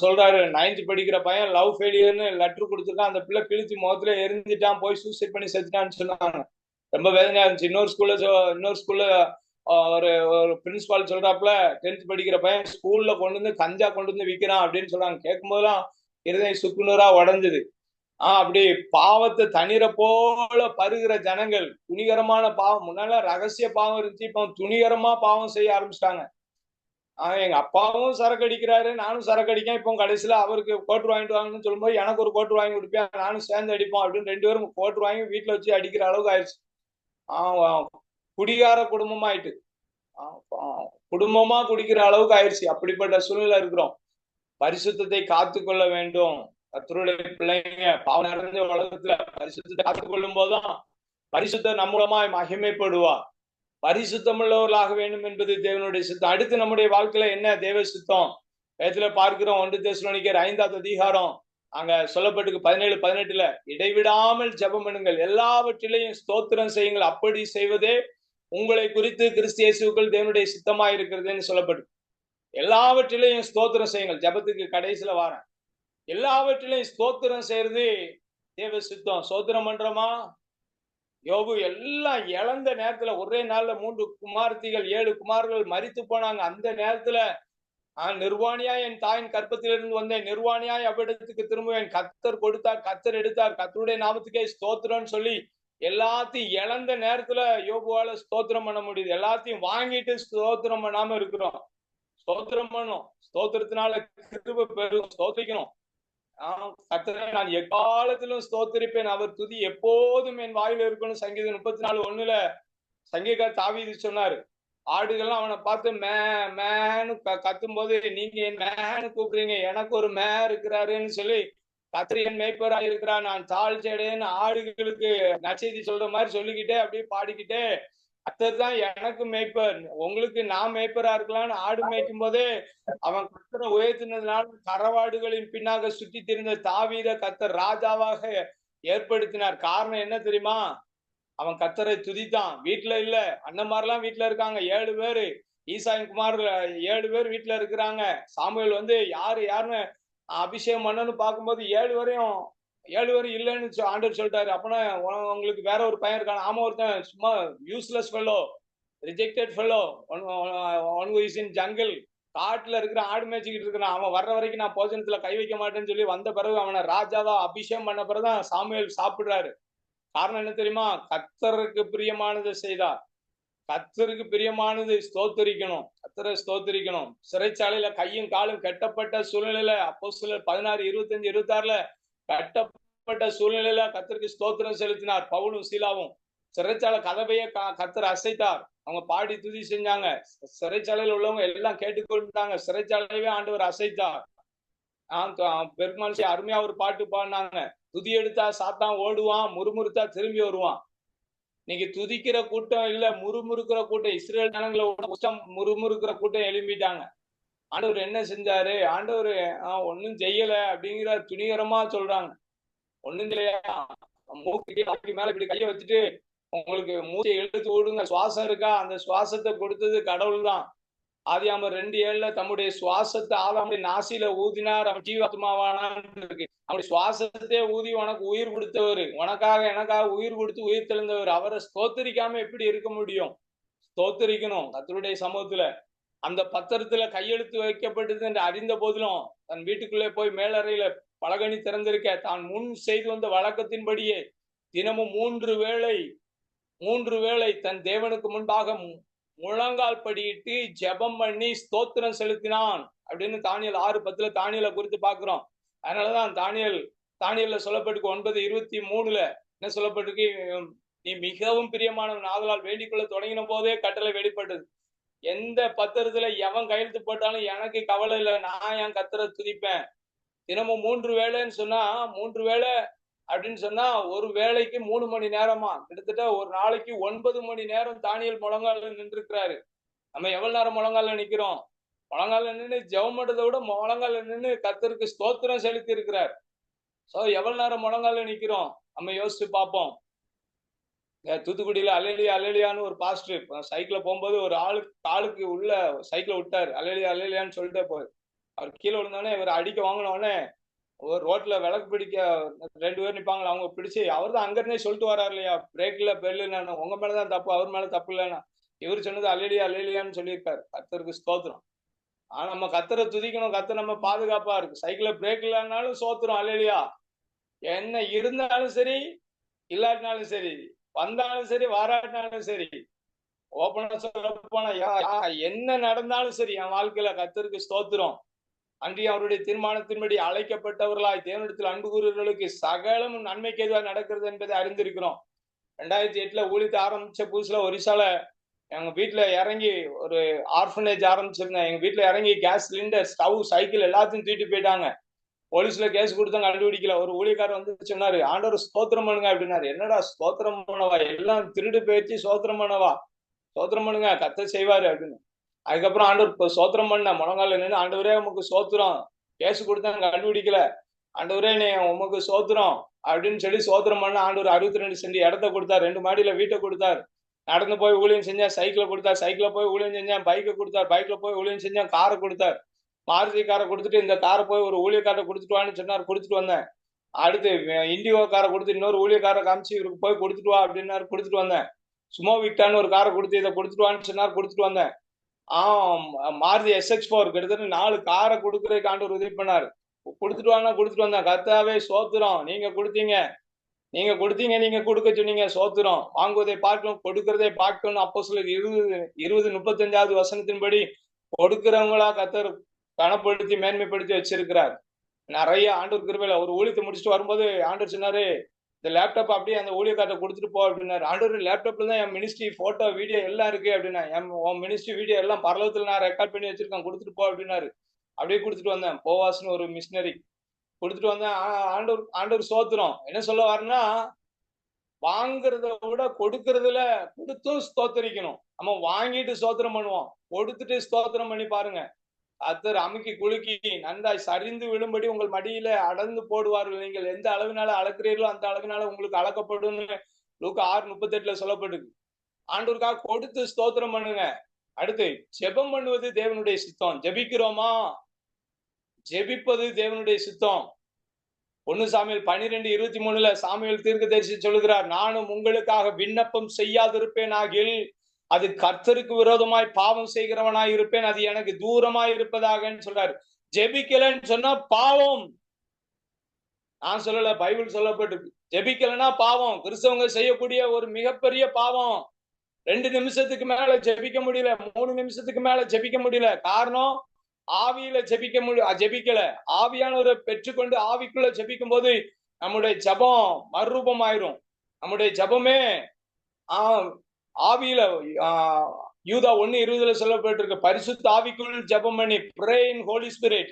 சொல்றாரு, 9th படிக்கிற பையன் லவ் ஃபெயிலியர்னு லெட்டர் கொடுத்துருக்கான். அந்த பிள்ளை கிழிச்சு முகத்துல எரிஞ்சிட்டான், போய் சூசைட் பண்ணி செத்துட்டான்னு சொன்னாங்க. ரொம்ப வேதனையா இருந்துச்சு. இன்னொரு ஸ்கூல்ல ஒரு பிரின்சிபால் சொல்றாப்புல, 10th படிக்கிற பையன் ஸ்கூல்ல கொண்டு வந்து கஞ்சா கொண்டு வந்து விற்கிறான் அப்படின்னு சொல்றாங்க. கேட்கும் போதெல்லாம் இருதயம் சுக்குநூறா உடஞ்சுது. அப்படி பாவத்தை தண்ணீரை போல பருகிற ஜனங்கள், துணிகரமான பாவம். முன்னால ரகசிய பாவம் இருந்துச்சு, இப்போ துணிகரமா பாவம் செய்ய ஆரம்பிச்சிட்டாங்க. எங்க அப்பாவும் சரக்கு அடிக்கிறாரு, நானும் சரக்கு அடிக்கேன். இப்போ கடைசியில அவருக்கு கோட்டு வாங்கிட்டு வாங்கன்னு சொல்லும்போது எனக்கு ஒரு கோட்டு வாங்கி கொடுப்பேன், நானும் சேர்ந்து அடிப்போம் அப்படின்னு 2 பேரும் கோட்டு வாங்கி வீட்டுல வச்சு அடிக்கிற அளவுக்கு ஆயிடுச்சு. குடிகார குடும்பமாயிட்டு, குடும்பமா குடிக்கிற அளவுக்கு ஆயிடுச்சு. அப்படிப்பட்ட சூழ்நிலை இருக்கிறோம். பரிசுத்தத்தை காத்துக்கொள்ள வேண்டும். கர்த்தருடைய பிள்ளைங்க பாவம் நிறைஞ்ச உலகத்துல பரிசுத்தத்தை காத்துக்கொள்ளும் போதுதான் பரிசுத்தர் நம் மூலமாய் மகிமைப்படுவார். பரிசுத்தம் உள்ளவர்களாக வேண்டும் என்பது தேவனுடைய சித்தம். அடுத்து நம்முடைய வாழ்க்கையில என்ன தேவ சித்தம்? வேதத்துல பார்க்கிறோம். 1 தெசலோனிக்கேயர் 5வது அதிகாரம் அங்க சொல்லப்பட்டு 17-18 இடைவிடாமல் ஜெபம் பண்ணுங்கள், எல்லாவற்றிலையும் ஸ்தோத்திரம் செய்யுங்கள், அப்படி செய்வதே உங்களை குறித்து கிறிஸ்து இயேசுவுக்குள் தேவனுடைய சித்தமா இருக்கிறதுன்னு சொல்லப்பட்டு. எல்லாவற்றிலையும் ஸ்தோத்திரம் செய்யுங்கள். ஜெபத்துக்கு கடைசியில வாரேன். எல்லாவற்றிலையும் ஸ்தோத்திரம் செய்யறது தேவ சித்தம். சோத்திரம் பண்றோமா? யோபு எல்லாம் இழந்த நேரத்துல ஒரே நாள்ல 3 குமாரத்திகள் 7 குமார்கள் மரித்து போனாங்க. அந்த நேரத்துல நிர்வாணியாய் என் தாயின் கற்பத்திலிருந்து வந்தேன், நிர்வாணியாய் அவ்விடத்துக்கு திரும்புவேன். கர்த்தர் கொடுத்தார், கர்த்தர் எடுத்தார், கர்த்தருடைய நாமத்துக்கே ஸ்தோத்திரம்னு சொல்லி எல்லாத்தையும் இழந்த நேரத்துல யோபுவால ஸ்தோத்திரம் பண்ண முடியுது. எல்லாத்தையும் வாங்கிட்டு ஸ்தோத்திரம் பண்ணாம இருக்கிறோம். ஸ்தோத்திரம் பண்ணும். ஸ்தோத்திரத்தினால கிருபை பெறும். ஸ்தோத்திரிக்கணும். கர்த்தரை நான் எக்காலத்திலும் ஸ்தோத்திரிப்பேன். அவர் துதி எப்போதும் என் வாயில இருக்கணும். சங்கீதம் 34:1 சங்கீதக்காரர் தாவீது சொன்னாரு. ஆடுகள்லாம் அவனை பார்த்து மேன்னு கத்தும் போது, நீங்க என் மேன்னு கூப்பிடுறீங்க, எனக்கு ஒரு மே இருக்கிறாருன்னு சொல்லி, கர்த்தர் என் மேய்ப்பரா இருக்கிறார், நான் தாழ்ச்சியடையேன்னு ஆடுகளுக்கு நற்செய்தி சொல்ற மாதிரி சொல்லிக்கிட்டே அப்படியே பாடிக்கிட்டே, கர்த்தர் தான் எனக்கு மேய்ப்பர், உங்களுக்கு நான் மேய்ப்பரா இருக்கலாம்னு ஆடு மேய்க்கும் போதே அவன் கர்த்தரை உயர்த்தினதுனால கரவாடுகளின் பின்னாக சுற்றி திரிந்த தாவீதை கர்த்தர் ராஜாவாக ஏற்படுத்தினார். காரணம் என்ன தெரியுமா? அவன் கர்த்தரை துதித்தான். வீட்டுல இல்ல, அண்ணன்மாரெல்லாம் வீட்டுல இருக்காங்க 7 பேரு. ஈசாயின் குமார் 7 பேர் வீட்டுல இருக்கிறாங்க. சாமுவேல் வந்து யாருன்னு அபிஷேகம் பண்ணணும்னு பார்க்கும்போது 7 வரையும் இல்லைன்னு ஆண்டவர் சொல்லிட்டாரு. அப்பனா உங்களுக்கு வேற ஒரு பையன் இருக்கான். ஆமா, ஒருத்தன் சும்மா useless fellow, rejected fellow, one who is in jungle, காட்டுல இருக்கிற ஆடு மேய்ச்சிக்கிட்டு இருக்கிறான். அவன் வர்ற வரைக்கும் நான் போஜனத்துல கை வைக்க மாட்டேன்னு சொல்லி வந்த பிறகு அவனை ராஜாவா அபிஷேகம் பண்ண பிறகுதான் சாமுவேல் சாப்பிடுறாரு. காரணம் என்ன தெரியுமா? கர்த்தருக்கு பிரியமானதை செய்தார். கர்த்தருக்கு பிரியமானது ஸ்தோத்தரிக்கணும். கர்த்தரை ஸ்தோத்தரிக்கணும். சிறைச்சாலையில கையும் காலும் கட்டப்பட்ட சூழ்நிலையில அப்போஸ்தலர் 16:25-26 கட்டப்பட்ட சூழ்நிலையில கர்த்தருக்கு ஸ்தோத்திரம் செலுத்தினார் பவுலும் சீலாவும். சிறைச்சாலை கதவையே கர்த்தர் அசைத்தார். அவங்க பாடி துதி செஞ்சாங்க. சிறைச்சாலையில் உள்ளவங்க எல்லாம் கேட்டுக்கொண்டாங்க. சிறைச்சாலையவே ஆண்டவர் அசைத்தார். பெருமாள் அருமையா ஒரு பாட்டு பாடினாங்க. துதி எடுத்தா சாத்தான் ஓடுவான், முறுமுறுத்தா திரும்பி வருவான். இன்னைக்கு துதிக்கிற கூட்டம் இல்ல, முறுமுறுக்கிற கூட்டம். இஸ்ரேல் ஜனங்களை முறுமுறுக்கிற கூட்டம் எழும்பிட்டாங்க. ஆண்டவர் என்ன செஞ்சாரு? ஆண்டவர் ஒன்னும் செய்யல அப்படிங்கிற துணிகரமா சொல்றாங்க. ஒண்ணும் இல்லையா? மூக்கு மேல இப்படி கையை வச்சுட்டு உங்களுக்கு மூச்சை இழுத்து விடுங்க, சுவாசம் இருக்கா? அந்த சுவாசத்தை கொடுத்தது கடவுள் தான். ஆதியாகமம் 2:7 தம்முடைய சுவாசத்தை ஆதாமுடைய நாசியில ஊதினார், அவன் ஜீவாத்மாவானான்னு இருக்கு. அவருடைய சுவாசத்தையே ஊதி உனக்கு உயிர் கொடுத்தவர், உனக்காக எனக்காக உயிர் கொடுத்து உயிர் தெளிந்தவர். அவரை ஸ்தோத்தரிக்காம எப்படி இருக்க முடியும்? ஸ்தோத்தரிக்கணும் கர்த்தருடைய சமூகத்துல. அந்த பத்திரத்துல கையெழுத்து வைக்கப்பட்டது என்று அறிந்த போதிலும் தன் வீட்டுக்குள்ளே போய் மேலறையில பலகணி திறந்திருக்க தான் முன் செய்து வந்த வழக்கத்தின்படியே தினமும் 3 வேளை தன் தேவனுக்கு முன்பாக முழங்கால் படியிட்டு ஜெபம் பண்ணி ஸ்தோத்திரம் செலுத்தினான் அப்படின்னு தானியேல் 6:10 தானியேலை குறித்து பார்க்கிறோம். அதனாலதான் தானியேல்ல சொல்லப்பட்டிருக்கு 9:23 என்ன சொல்லப்பட்டிருக்கு? நீ மிகவும் பிரியமானவன் ஆதலால் வேண்டிக் கொள்ள தொடங்கின போதே கட்டளை வெளிப்பட்டது. எந்த பத்திரத்துல எவன் கையெழுத்து போட்டாலும் எனக்கு கவலை இல்லை, நான் என் கர்த்தரை துதிப்பேன். தினமும் 3 வேளைன்னு சொன்னா 3 வேளை அப்படின்னு சொன்னா ஒரு வேளைக்கு 3 மணி நேரமா, கிட்டத்தட்ட ஒரு நாளைக்கு 9 மணி நேரம் தானியேல் முழங்கால நின்று இருக்கிறாரு. நம்ம எவ்வளவு நேரம் முழங்கால நிக்கிறோம்? முழங்கால நின்று ஜெபம் பண்றதை விட முழங்கால நின்று கர்த்தருக்கு ஸ்தோத்திரம் செலுத்தி இருக்கிறார். சோ எவ்வளவு நேரம் முழங்கால நிக்கிறோம்? நம்ம யோசிச்சு பார்ப்போம். தூத்துக்குடியில அலேலியான்னு ஒரு பாஸ்டர் சைக்கிள போகும்போது ஒரு காலுக்கு உள்ள சைக்கிளை விட்டாரு. அலேலியான்னு சொல்லிட்டே போய் அவர் கீழே விழுந்தோடனே இவர் அடிக்க வாங்கினோடனே ஒரு ரோட்ல விளக்கு பிடிக்க 2 பேர் நிப்பாங்களா, அவங்க பிடிச்சு அவர் தான் அங்க இருந்தே சொல்லிட்டு வர்றாரு இல்லையா, பிரேக்ல பெல்லுன்னு, உங்க மேலதான் தப்பு, அவர் மேல தப்பு இல்லைன்னா. இவர் சொன்னது அலேலியான்னு சொல்லியிருக்காரு. கர்த்தருக்கு ஸ்தோத்திரம். ஆனா நம்ம கர்த்தரை துதிக்கணும். கர்த்தர் நம்ம பாதுகாப்பா இருக்கு. சைக்கிள்ல பிரேக் இல்லைன்னாலும் சோத்திரம் அலேலியா. என்ன இருந்தாலும் சரி, இல்லாட்டினாலும் சரி, வந்தாலும் சரி, வாராட்டினாலும் சரி, ஓப்பனா சொல்ல போனா என்ன நடந்தாலும் சரி என் வாழ்க்கையில கர்த்தருக்கு ஸ்தோத்திரம். அன்றைய அவருடைய தீர்மானத்தின்படி அழைக்கப்பட்டவர்களாய் தேவனிடத்தில் அன்பு கூறுவர்களுக்கு சகலமும் நன்மைக்கு எதுவாக நடக்கிறது என்பதை அறிந்திருக்கிறோம். 2008 ஊழியத்தை ஆரம்பிச்ச புதுசுல ஒரிசால எங்க வீட்டுல இறங்கி ஒரு ஆர்ஃபனேஜ் ஆரம்பிச்சிருந்தேன். எங்க வீட்டுல இறங்கி கேஸ் சிலிண்டர், ஸ்டவ், சைக்கிள் எல்லாத்தையும் தூக்கிட்டு போயிட்டாங்க. போலீஸ்ல கேஸ் கொடுத்தா கண்டுபிடிக்கல. ஒரு ஊழியக்காரர் வந்து சொன்னாரு, ஆண்டவர் ஸ்தோத்திரம் பண்ணுங்க அப்படின்னாரு. என்னடா ஸ்தோத்திரம் பண்ணவா? எல்லாம் திருடு போயிடுச்சு, ஸ்தோத்திரம் பண்ணவா? ஸ்தோத்திரம் பண்ணுங்க, கர்த்தர் செய்வாரு அப்படின்னு. அதுக்கப்புறம் ஆண்டவர் சோத்திரம் பண்ண முழங்கால நின்று, ஆண்டவரே உமக்கு சோத்திரம், கேஸ் கொடுத்தா கண்டுபிடிக்கல, ஆண்டவரே நீ உமக்கு சோத்திரம் அப்படின்னு சொல்லி சோத்திரம் பண்ண ஆண்டவர் 62 சென்ட் இடத்த கொடுத்தார். 2 மாடியில வீட்டை கொடுத்தார். நடந்து போய் ஊழியம் செஞ்சேன். சைக்கிளை கொடுத்தார். சைக்கிளை போய் ஊழியம் செஞ்சேன். பைக்கை கொடுத்தார். பைக்ல போய் ஊழியம் செஞ்சேன். காரை கொடுத்தார். மாருதி காரை கொடுத்துட்டு இந்த காரை போய் ஒரு ஊழியக்காரை கொடுத்துட்டு வான்னு சொன்னார். கொடுத்துட்டு வந்தேன். அடுத்து இண்டிகோ காரை கொடுத்து இன்னொரு ஊழியக்காரை காமிச்சு இவருக்கு போய் கொடுத்துட்டு வா அப்படின்னாரு, கொடுத்துட்டு வந்தேன். சுமோ விக்டான்னு ஒரு காரை கொடுத்து இதை கொடுத்துட்டு வான்னு சொன்னார், கொடுத்துட்டு வந்தேன். மாருதி SX4 கிட்டத்தட்ட 4 காரை கொடுக்கறதுக்கு ஆண்டவர் உதவி பண்ணாரு. கொடுத்துட்டு வாங்க, கொடுத்துட்டு வந்தேன். கர்த்தாவே சோத்திரம், நீங்க கொடுத்தீங்க, நீங்க கொடுத்தீங்க, நீங்க கொடுக்க சொன்னீங்க, சோத்திரம். வாங்குவதை பார்க்கணும், கொடுக்கிறதை பார்க்கணும். அப்போஸ்தலர் 20:35 வசனத்தின்படி கொடுக்கிறவங்களா கர்த்தர் கனப்படுத்தி மேன்மைப்படுத்தி வச்சிருக்கிறார். நிறைய ஆண்டவர் கிருபையில ஒரு ஊழியத்தை முடிச்சுட்டு வரும்போது ஆண்டவர் சொன்னாரு, இந்த லேப்டாப் அப்படியே அந்த ஊழியக்கார்ட்ட கொடுத்துட்டு போ அப்படின்னாரு. ஆண்டவர் லேப்டாப்ல தான் என் மினிஸ்ட்ரி போட்டோ வீடியோ எல்லாம் இருக்கு அப்படின்னா, உன் மினிஸ்ட்ரி வீடியோ எல்லாம் பரலோகத்துல நான் ரெக்கார்ட் பண்ணி வச்சிருக்கேன், கொடுத்துட்டு போ அப்படின்னாரு. அப்படியே கொடுத்துட்டு வந்தேன். போவாஸ்னு ஒரு மிஷினரி கொடுத்துட்டு வந்தேன். ஆண்டவர் சோத்திரம். என்ன சொல்ல வரேன்னா, வாங்குறத விட கொடுக்கறதுல கொடுத்தும் ஸ்தோத்தரிக்கணும். நம்ம வாங்கிட்டு ஸ்தோத்திரம் பண்ணுவோம், கொடுத்துட்டு ஸ்தோத்திரம் பண்ணி பாருங்க. கர்த்தர் அமுக்கி குலுக்கி நன்றாய் சரிந்து விழும்படி உங்கள் மடியில அடர்ந்து போடுவார்கள். நீங்கள் எந்த அளவினால அளக்கிறீர்களோ அந்த அளவினால உங்களுக்கு அளக்கப்படும். லூக்கா 6:38 சொல்லப்பட்டிருக்கு. ஆண்டவருக்காக கொடுத்து ஸ்தோத்திரம் பண்ணுங்க. அடுத்து ஜெபம் பண்ணுவது தேவனுடைய சித்தம். ஜெபிக்கிறோமா? ஜெபிப்பது தேவனுடைய சித்தம். 1 சாமுவேல் 12:23 சாமுவேல் தீர்க்கதரிசி சொல்லுகிறார், நானும் உங்களுக்காக விண்ணப்பம் செய்யாதிருப்பேன் ஆகில் அது கர்த்தருக்கு விரோதமாய் பாவம் செய்கிறவனாய் இருப்பேன், அது எனக்கு தூரமாய் இருப்பதாக சொல்றாரு. ஜெபிக்கலன்னு சொன்னா பாவம். நான் சொல்லல, பைபிள் சொல்லப்பட்டிருக்கு. ஜெபிக்கலன்னா பாவம். கிறிஸ்தவங்க செய்யக்கூடிய ஒரு மிகப்பெரிய பாவம். 2 நிமிஷத்துக்கு மேல ஜெபிக்க முடியல, 3 நிமிஷத்துக்கு மேல ஜெபிக்க முடியல. காரணம், ஆவியில ஜெபிக்கல. ஆவியானவரை பெற்றுக்கொண்டு ஆவிக்குள்ள ஜெபிக்கும் போது நம்முடைய ஜெபம் மறுரூபம் ஆயிரும். நம்முடைய ஜெபமே ஆவியில யூதா 1:20 சொல்லப்பட்டிருக்கு, பரிசுத்த ஆவிக்குள் ஜெபம் பண்ணி pray in Holy Spirit.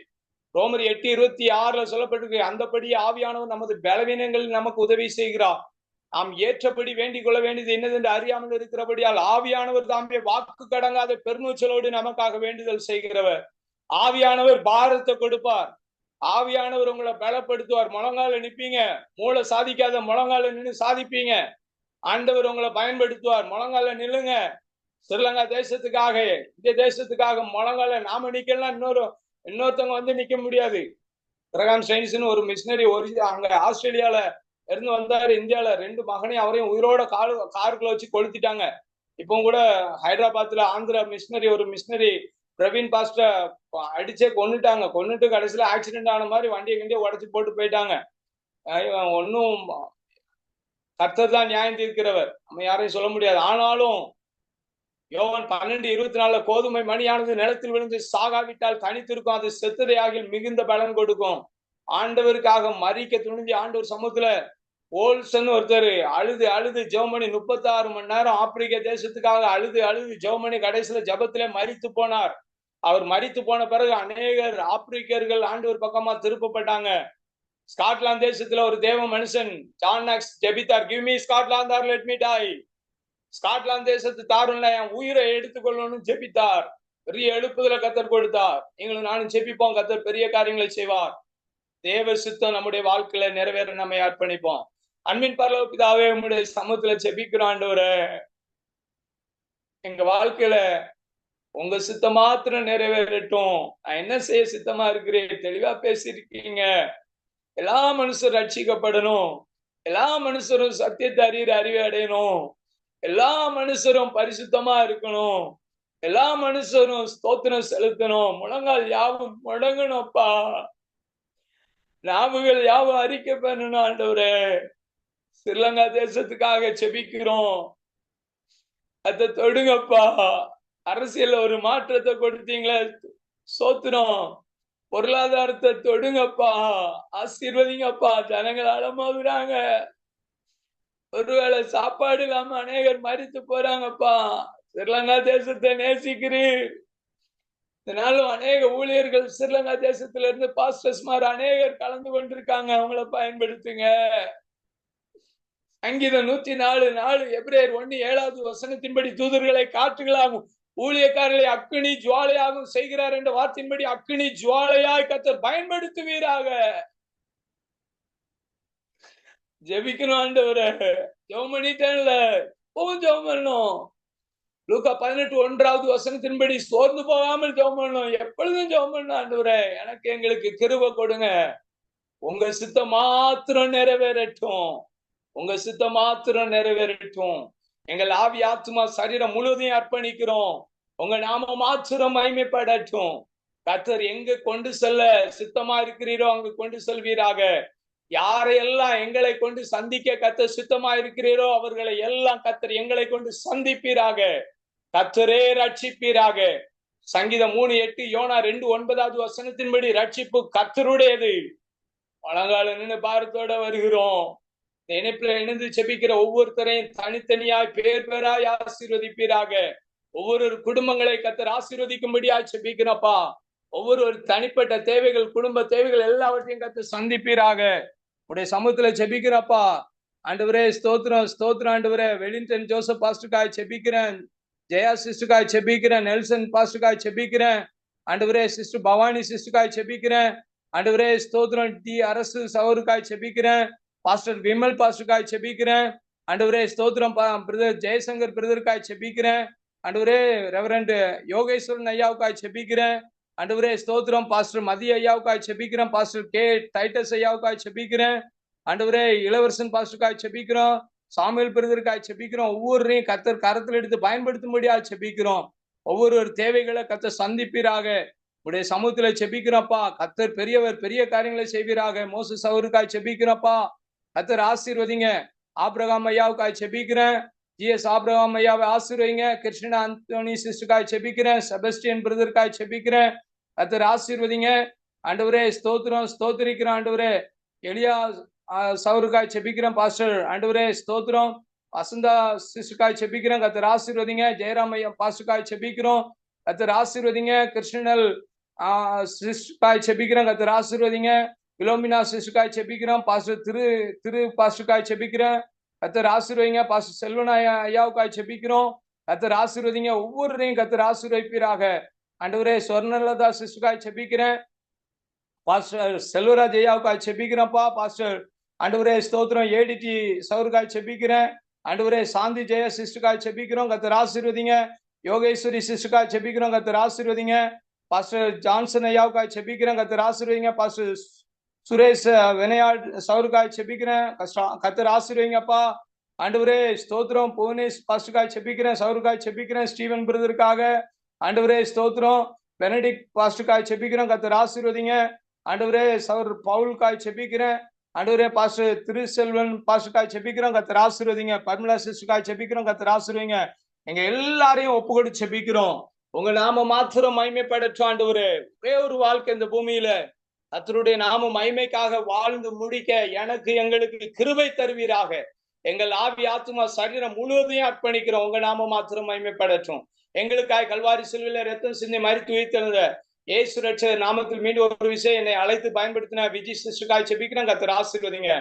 ரோமர் 8:26 சொல்லப்பட்டிருக்கு, அந்தபடி ஆவியானவர் நமது பலவீனங்களில் நமக்கு உதவி செய்கிறார். நாம் ஏற்றபடி வேண்டிக் கொள்ள வேண்டியது என்னதென்று அறியாமல் இருக்கிறபடியால் ஆவியானவர் தாமே வாக்கு கடங்காத பெருமூச்சலோடு நமக்காக வேண்டுதல் செய்கிறவர். ஆவியானவர் பாரத்தை கொடுப்பார். ஆவியானவர் உங்களை பலப்படுத்துவார். முழங்கால நிப்பீங்க, மூளை சாதிக்காத முழங்கால நின்று சாதிப்பீங்க. ஆண்டவர் உங்களை பயன்படுத்துவார். முழங்கால நில்லுங்க. ஸ்ரீலங்கா தேசத்துக்காக, இந்த தேசத்துக்காக முழங்கால நாம நிக்கலாம், இன்னொருத்தவங்க வந்து நிக்க முடியாது. கிரகாம் ஸ்டெயின்ஸ்னு ஒரு மிஷினரி அங்க ஆஸ்திரேலியால இருந்து வந்தாரு. இந்தியால 2 மகனையும் அவரையும் உயிரோட காருக்குள்ள வச்சு கொளுத்திட்டாங்க. இப்போ கூட ஹைதராபாத்ல ஆந்திரா ஒரு மிஷினரி பிரவீன் பாஸ்டர் அடிச்சே கொன்னுட்டாங்க. கொன்னுட்டு கடைசியில ஆக்சிடென்ட் ஆன மாதிரி வண்டியை கிண்டிய உடச்சு போட்டு போயிட்டாங்க. ஒன்னும் கர்த்தர் தான் நியாயம் தீர்க்கிறவர், நம்ம யாரையும் சொல்ல முடியாது. ஆனாலும் யோவான் 12:24 கோதுமை மணியானது நிலத்தில் விழுந்து சாகாவிட்டால் தனித்திருக்கும், அது செத்ததை ஆகில் மிகுந்த பலன் கொடுக்கும். ஆண்டவருக்காக மறிக்க துணிஞ்சு ஆண்டவர் சமூகத்துல ஓல்சன் ஒருத்தர் அழுது அழுது ஜெர்மனி 36 மணி நேரம் ஆப்பிரிக்க தேசத்துக்காக அழுது அழுது ஜெர்மனி கடைசியில ஜபத்திலே மரித்து போனார். அவர் மரித்து போன பிறகு அநேகர் ஆப்பிரிக்கர்கள் ஆண்டவர் பக்கமா திருப்பப்பட்டாங்க. ஸ்காட்லாந்து தேசத்துல ஒரு தேவ மனுஷன் ஜான் நாக்ஸ் ஜெபித்தார், give me Scotland or let me die. Scotland தேசத்து தாருல என் உயிரை எடுத்துக்கொள்ளணும்னு ஜெபித்தார். பெரிய எழுப்புதல கர்த்தர் கொடுத்தார். நீங்களும் நானும் ஜெபிப்போம், கர்த்தர் பெரிய காரியங்களை செய்வார். தேவ சித்தம் நம்முடைய வாழ்க்கையில நிறைவேற நம்ம அர்ப்பணிப்போம். அன்பின் பரலோக பிதாவே, உம்முடைய சமூகத்துல ஜெபிக்கிறோம் ஆண்டவரே. எங்க வாழ்க்கையில உங்க சித்தம் மாத்திரம் நிறைவேறட்டும். நான் என்ன செய்ய சித்தமா இருக்கிறேன், தெளிவா பேசியிருக்கீங்க. எல்லா மனுஷரும் ரட்சிக்கப்படணும், எல்லா மனுஷரும் சத்தியத்தை அறிவை அடையணும், எல்லா மனுஷரும் பரிசுத்தமா இருக்கணும், எல்லா மனுஷரும் ஸ்தோத்திரம் செலுத்தணும், முழங்கால் யாவும் முடங்கணும்ப்பா, நாவுகள் யாவும் அறிக்கை பண்ணணும் ஆண்டவரே. ஸ்ரீலங்கா தேசத்துக்காக செபிக்கிறோம், அதை தொடுங்கப்பா. அரசியல் ஒரு மாற்றத்தை கொடுத்தீங்களே, சோத்திரம். பொருளாதாரத்தை தொடுங்கப்பா, ஆசீர்வதிங்கப்பா. ஜனங்கள் அலமோதுறாங்க, ஒருவேளை சாப்பாடு இல்லாம அநேகர் மரித்து போறாங்கப்பா. ஸ்ரீலங்கா தேசத்தை நேசிக்கிறீர். இதனாலும் அநேக ஊழியர்கள் ஸ்ரீலங்கா தேசத்துல இருந்து பாஸ்டர்ஸ்மார் அநேகர் கலந்து கொண்டிருக்காங்க, அவங்கள பயன்படுத்துங்க. சங்கீதம் 104 எபிரேயர் 1:7 தூதர்களை காற்றுகளாகும் ஊழியக்காரர்களை அக்கினி ஜுவாலையாகவும் செய்கிறார் என்ற வார்த்தையின்படி அக்கினி ஜுவாலையாய் கர்த்தர் பயன்படுத்துவீராக. ஜெபிக்கணும் ஆண்டவரே. ஜெபம் பண்ணிட்டேன்ல, ஜெபம் பண்ணணும். லூக்கா 18:1 சோர்ந்து போகாமல் ஜெபம் பண்ணணும். எப்பொழுதும் ஜெபம் பண்ணணும் ஆண்டவரே. எங்களுக்கு கிருபை கொடுங்க. உங்க சித்தம் மாத்திரம் நிறைவேறட்டும். உங்க சித்தம் மாத்திரம் நிறைவேறட்டும். எங்கள் ஆவி ஆத்துமா சரீரம் முழுவதையும் அர்ப்பணிக்கிறோம். உங்க நாம மாத்திரம் மகிமைப்படட்டும். கர்த்தர் எங்க கொண்டு செல்ல சித்தமா இருக்கிறீரோ அங்கு கொண்டு செல்வீராக. யாரையெல்லாம் எங்களை கொண்டு சந்திக்க கர்த்தர் சித்தமா இருக்கிறீரோ அவர்களை எல்லாம் கர்த்தர் எங்களை கொண்டு சந்திப்பீராக. கர்த்தரே ரட்சிப்பீராக. சங்கீதம் 3:8, யோனா 2:9 வசனத்தின்படி ரட்சிப்பு கர்த்தருடையது. பழங்கால நின்று பாரத்தோட வருகிறோம். இணைப்புல இணைந்து செபிக்கிற ஒவ்வொருத்தரையும் தனித்தனியாய் பேர் பேராய் ஆசீர்வதிப்பீராக. ஒவ்வொரு குடும்பங்களை கர்த்தர் ஆசீர்வதிக்கும்படியாய் செபிக்கிறப்பா. ஒவ்வொரு தனிப்பட்ட தேவைகள், குடும்ப தேவைகள் எல்லாவற்றையும் கர்த்தர் சந்திப்பீராக. உடைய சமூகத்துல செபிக்கிறப்பா. ஆண்டவரே ஸ்தோத்திரம், ஸ்தோத்திரம் ஆண்டவரே. வெலிங்டன் ஜோசப் பாஸ்டருக்காய் செபிக்கிறேன். ஜெயா சிஸ்டருக்காய் செபிக்கிறேன். நெல்சன் பாஸ்டருக்காய் செபிக்கிறேன். ஆண்டவரே சிஸ்டர் பவானி சிஸ்டருக்காய் செபிக்கிறேன். ஆண்டவரே ஸ்தோத்திரம். டி அரசு சகோதரருக்காய் செபிக்கிறேன். பாஸ்டர் விமல் பாஸ்டருக்காய் செபிக்கிறேன். ஆண்டவரே ஸ்தோத்திரம். பிரதர் ஜெயசங்கர் பிரதருக்காய் செபிக்கிறேன். ஆண்டவரே ரெவரண்ட் யோகேஸ்வரன் ஐயாவுக்காய் செபிக்கிறேன். ஆண்டவரே ஸ்தோத்திரம். பாஸ்டர் மதிய ஐயாவுக்காய் செபிக்கிறேன். பாஸ்டர் கே டைட்டஸ் ஐயாவுக்காய் செபிக்கிறேன். ஆண்டவரே இளவரசன் பாஸ்டருக்காய் செபிக்கிறோம். சாமுவேல் பிரதருக்காய் செபிக்கிறோம். ஒவ்வொருவரையும் கர்த்தர் கரத்தில் எடுத்து பயன்படுத்தும்படியா செபிக்கிறோம். ஒவ்வொரு தேவைகளை கர்த்தர் சந்திப்பீராக. உடைய சமூகத்துல செபிக்கிறப்பா. கர்த்தர் பெரியவர், பெரிய காரியங்களை செய்வீராக. மோசஸ் அவருக்காய் செபிக்கிறப்பா. கர்த்தர் ஆசீர்வதிங்க. ஆபிரகாம் ஐயாவுக்காய் செபிக்கிறேன். ஜிஎஸ் ஆபிரகாம் ஐயாவை ஆசீர்வதிங்க. கிருஷ்ணா அந்தோனி சிஸ்டருக்காய் செபிக்கிறேன். செபஸ்டியன் பிரதருக்காய் செபிக்கிறேன். கர்த்தர் ஆசீர்வதிங்க. ஆண்டவரே ஸ்தோத்திரம், ஸ்தோத்திரிக்கிறேன். ஆண்டவரே எலியா சவுருக்காய் செபிக்கிறேன். பாஸ்டர் ஆண்டவரே ஸ்தோத்திரம். வசந்தா சிஸ்டருக்காய் செபிக்கிறேன். கர்த்தர் ஆசீர்வதிங்க. ஜெயராம் ஐயா பாஸ்டருக்காய் செபிக்கிறோம். கர்த்தர் ஆசீர்வதிங்க. கிருஷ்ணனல் சிஸ்டருக்காய் செபிக்கிறேன். கர்த்தர் ஆசீர்வதிங்க. பிலோமினா சிஸ்டருக்காய் செபிக்கிறோம். பாஸ்டர் திரு பாஸ்டருக்காய் செபிக்கிறேன். கர்த்தர் ஆசீர்வதிங்க. பாஸ்டர் செல்வன் ஐயாவுக்காய் செபிக்கிறோம். கர்த்தர் ஆசீர்வதிங்க. ஒவ்வொருவரையும் கர்த்தர் ஆசீர்வதிப்பீராக. ஆண்டவரே சொர்ணலதா சிஸ்டருக்காய் செபிக்கிறேன். பாஸ்டர் செல்வராஜ் ஐயாவுக்காய் செபிக்கிறேன்ப்பா. பாஸ்டர் ஆண்டவரே ஸ்தோத்திரம். ஏடிடி சவுருக்காய் செபிக்கிறேன். ஆண்டவரே சாந்தி ஜெய சிஸ்டருக்காய் செபிக்கிறோம். கர்த்தர் ஆசீர்வதிங்க. யோகேஸ்வரி சிஸ்டருக்காய் செபிக்கிறோம். கர்த்தர் ஆசீர்வதிங்க. பாஸ்டர் ஜான்சன் ஐயாவுக்காய் செபிக்கிறேன். கர்த்தர் ஆசீர்வதிங்க. பாஸ்டர் சுரேஷ் வினையாள் சவுருக்காய் செபிக்கிறேன். கர்த்தர் ஆசீர்வதிங்கப்பா. ஆண்டவரே ஸ்தோத்திரம். புவனேஷ் பாஸ்டருக்காய் செபிக்கிறேன். சவுருக்காய் செபிக்கிறேன். ஸ்டீவன் பிரதருக்காக. ஆண்டவரே ஸ்தோத்திரம். பெனடிக் பாஸ்டருக்காய் செபிக்கிறோம். கர்த்தர் ஆசீர்வதிங்க. ஆண்டவரே சவுர் பவுலுக்காய் செபிக்கிறேன். ஆண்டவரே பாஸ்டர் திருசெல்வன் பாஸ்டருக்காய் செபிக்கிறோம். கர்த்தர் ஆசீர்வதிங்க. பர்மிளா சிஸ்டருக்காய் செபிக்கிறோம். கர்த்தர் ஆசீர்வதிங்க. எங்க எல்லாரையும் ஒப்புக்கொடு செபிக்கிறோம். உங்க நாம மாத்திரம் மகிமைப்படட்டும் ஆண்டவரே. ஒரே ஒரு வாழ்க்கை இந்த பூமியில கர்த்தருடைய நாம மகிமைக்காக வாழ்ந்து முடிக்க எனக்கு எங்களுக்கு கிருபை தருவீராக. எங்கள் ஆவி ஆத்துமா சரீரம் முழுவதையும் அர்ப்பணிக்கிறோம். உங்க நாம மாத்திரம் மகிமைப்படட்டும். எங்களுக்காய் கல்வாரி சிலுவையில ரத்தம் சிந்தி மரித்து உயிர்த்தெழுந்த இயேசு ரட்சகர் நாமத்தில் மீண்டும் ஒரு விஷயம் என்னை அழைத்து பயன்படுத்தின விஜய் சிஸ்டருக்காய் செபிக்கிறோம். கர்த்தர் ஆசீர்வதிங்க.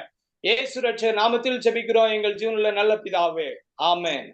இயேசு ரட்சகர் நாமத்தில் செபிக்கிறோம் எங்கள் ஜீவனுள்ள நல்ல பிதாவே. ஆமென்.